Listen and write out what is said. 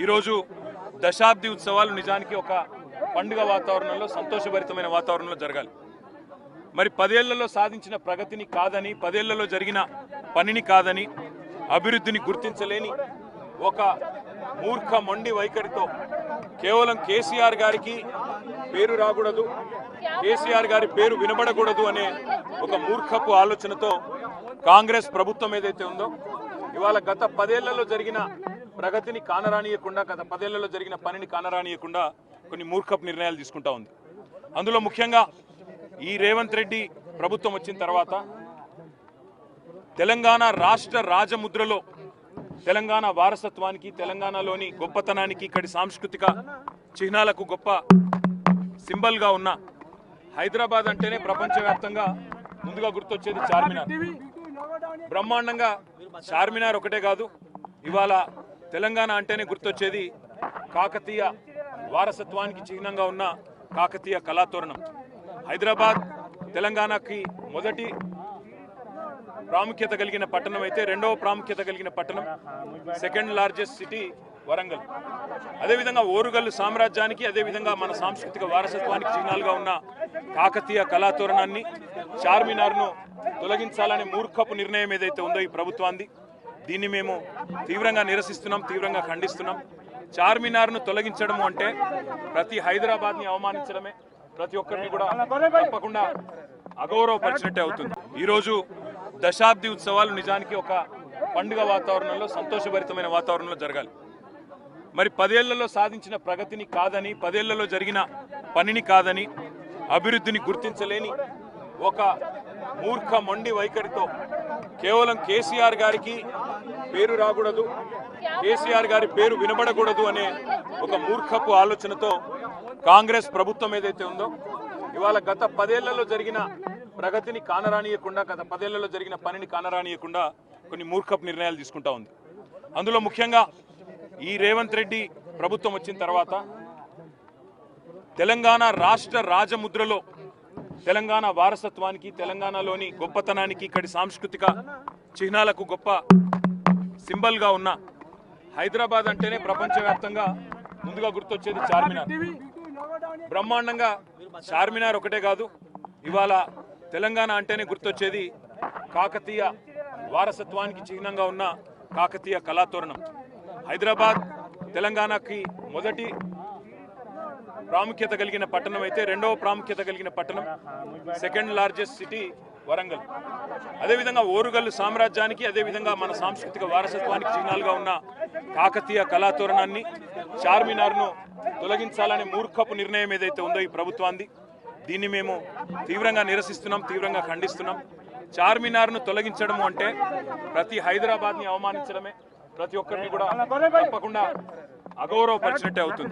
ఈరోజు దశాబ్ది ఉత్సవాలు నిజానికి ఒక పండుగ వాతావరణంలో సంతోషభరితమైన వాతావరణంలో జరగాలి. మరి 10 ఏళ్లలో సాధించిన ప్రగతిని కాదని, 10 ఏళ్లలో జరిగిన పనిని కాదని, అభివృద్ధిని గుర్తించలేని ఒక మూర్ఖ మొండి వైఖరితో కేవలం కేసీఆర్ గారికి పేరు రాకూడదు, కేసీఆర్ గారి పేరు వినబడకూడదు అనే ఒక మూర్ఖపు ఆలోచనతో కాంగ్రెస్ ప్రభుత్వం ఏదైతే ఉందో ఇవాళ గత 10 ఏళ్లలో జరిగిన ప్రగతిని కానరానియకుండా, గత 10 ఏళ్లలో జరిగిన పనిని కానరానియకుండా కొన్ని మూర్ఖపు నిర్ణయాలు తీసుకుంటా ఉంది. అందులో ముఖ్యంగా ఈ రేవంత్ రెడ్డి ప్రభుత్వం వచ్చిన తర్వాత తెలంగాణ రాష్ట్ర రాజముద్రలో తెలంగాణ వారసత్వానికి, తెలంగాణలోని గొప్పతనానికి, ఇక్కడి సాంస్కృతిక చిహ్నాలకు గొప్ప సింబల్గా ఉన్న హైదరాబాద్ అంటేనే ప్రపంచవ్యాప్తంగా ముందుగా గుర్తొచ్చేది చార్మినార్. బ్రహ్మాండంగా చార్మినార్ ఒకటే కాదు, ఇవాళ తెలంగాణ అంటేనే గుర్తొచ్చేది కాకతీయ వారసత్వానికి చిహ్నంగా ఉన్న కాకతీయ కళాతోరణం. హైదరాబాద్ తెలంగాణకి మొదటి ప్రాముఖ్యత కలిగిన పట్టణం అయితే, రెండవ ప్రాముఖ్యత కలిగిన పట్టణం, సెకండ్ లార్జెస్ట్ సిటీ వరంగల్. అదేవిధంగా ఓరుగల్లు సామ్రాజ్యానికి, అదేవిధంగా మన సాంస్కృతిక వారసత్వానికి చిహ్నాలుగా ఉన్న కాకతీయ కళాతోరణాన్ని, చార్మినార్ను తొలగించాలనే మూర్ఖపు నిర్ణయం ఏదైతే ఉందో ఈ ప్రభుత్వాన్ని, దీన్ని మేము తీవ్రంగా నిరసిస్తున్నాం, తీవ్రంగా ఖండిస్తున్నాం. చార్మినార్ను తొలగించడం అంటే ప్రతి హైదరాబాద్ని అవమానించడమే, ప్రతి ఒక్కరిని కూడా తప్పకుండా అగౌరవపరిచినట్టే అవుతుంది. ఈరోజు దశాబ్ది ఉత్సవాలు నిజానికి ఒక పండుగ వాతావరణంలో సంతోషభరితమైన వాతావరణంలో జరగాలి. మరి 10 ఏళ్లలో సాధించిన ప్రగతిని కాదని, 10 ఏళ్లలో జరిగిన పనిని కాదని, అభివృద్ధిని గుర్తించలేని ఒక మూర్ఖ మొండి వైఖరితో కేవలం కేసీఆర్ గారికి పేరు రాకూడదు, కేసీఆర్ గారి పేరు వినబడకూడదు అనే ఒక మూర్ఖపు ఆలోచనతో కాంగ్రెస్ ప్రభుత్వం ఏదైతే ఉందో ఇవాళ గత 10 ఏళ్లలో జరిగిన ప్రగతిని కానరానియకుండా, గత 10 ఏళ్లలో జరిగిన పనిని కానరానియకుండా కొన్ని మూర్ఖపు నిర్ణయాలు తీసుకుంటా ఉంది. అందులో ముఖ్యంగా ఈ రేవంత్ రెడ్డి ప్రభుత్వం వచ్చిన తర్వాత తెలంగాణ రాష్ట్ర రాజముద్రలో తెలంగాణ వారసత్వానికి, తెలంగాణలోని గొప్పతనానికి, ఇక్కడి సాంస్కృతిక చిహ్నాలకు గొప్ప సింబల్గా ఉన్న హైదరాబాద్ అంటేనే ప్రపంచవ్యాప్తంగా ముందుగా గుర్తొచ్చేది చార్మినార్. బ్రహ్మాండంగా చార్మినార్ ఒకటే కాదు, ఇవాళ తెలంగాణ అంటేనే గుర్తొచ్చేది కాకతీయ వారసత్వానికి చిహ్నంగా ఉన్న కాకతీయ కళాతోరణం. హైదరాబాద్ తెలంగాణకి మొదటి ప్రాముఖ్యత కలిగిన పట్టణం అయితే, రెండవ ప్రాముఖ్యత కలిగిన పట్టణం, సెకండ్ లార్జెస్ట్ సిటీ వరంగల్. అదేవిధంగా ఓరుగల్లు సామ్రాజ్యానికి, అదేవిధంగా మన సాంస్కృతిక వారసత్వానికి చిహ్నాలుగా ఉన్న కాకతీయ కళాతోరణాన్ని, చార్మినార్ను తొలగించాలనే మూర్ఖపు నిర్ణయం ఏదైతే ఉందో ఈ ప్రభుత్వాన్ని, దీన్ని మేము తీవ్రంగా నిరసిస్తున్నాం, తీవ్రంగా ఖండిస్తున్నాం. చార్మినార్ను తొలగించడం అంటే ప్రతి హైదరాబాద్ని అవమానించడమే, ప్రతి ఒక్కరిని కూడా తప్పకుండా అగౌరవపరిచినట్టే అవుతుంది.